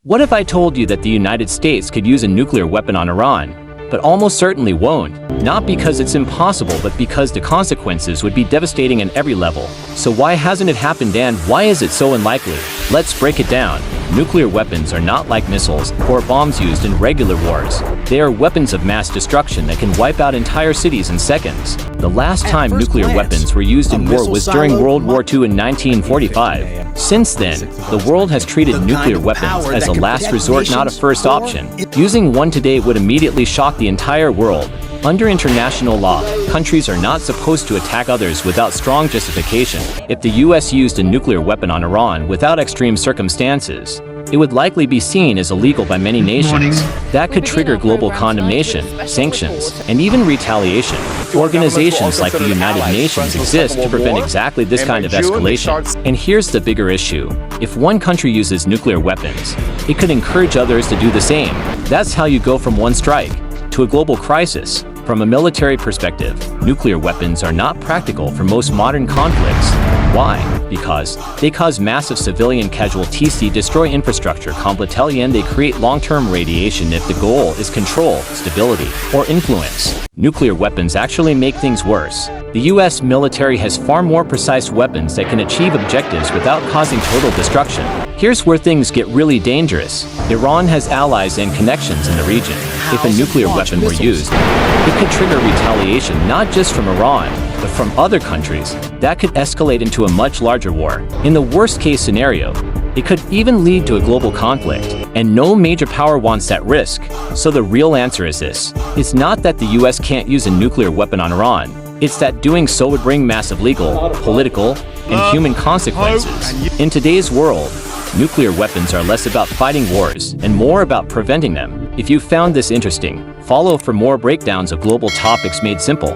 What if I told you that the United States could use a nuclear weapon on Iran, but almost certainly won't? Not because it's impossible, but because the consequences would be devastating at every level. So why hasn't it happened, and why is it so unlikely? Let's break it down. Nuclear weapons are not like missiles or bombs used in regular wars. They are weapons of mass destruction that can wipe out entire cities in seconds. The last time nuclear weapons were used in war was during World War II in 1945. Since then, the world has treated nuclear weapons as a last resort, not a first option. Using one today would immediately shock the entire world. Under international law, countries are not supposed to attack others without strong justification. If the US used a nuclear weapon on Iran without extreme circumstances, it would likely be seen as illegal by many nations. That could trigger global condemnation, sanctions, and even retaliation. Organizations like the United Nations exist to prevent exactly this kind of escalation. And here's the bigger issue. If one country uses nuclear weapons, it could encourage others to do the same. That's how you go from one strike to a global crisis. From a military perspective, nuclear weapons are not practical for most modern conflicts. Why? Because they cause massive civilian casualties, they destroy infrastructure completely, and they create long-term radiation if the goal is control, stability, or influence. Nuclear weapons actually make things worse. The US military has far more precise weapons that can achieve objectives without causing total destruction. Here's where things get really dangerous. Iran has allies and connections in the region. If a nuclear weapon were used, it could trigger retaliation not just from Iran, but from other countries. That could escalate into a much larger war. In the worst-case scenario, it could even lead to a global conflict, and no major power wants that risk. So the real answer is this. It's not that the US can't use a nuclear weapon on Iran. It's that doing so would bring massive legal, political, and human consequences. In today's world, nuclear weapons are less about fighting wars and more about preventing them. If you found this interesting, follow for more breakdowns of global topics made simple.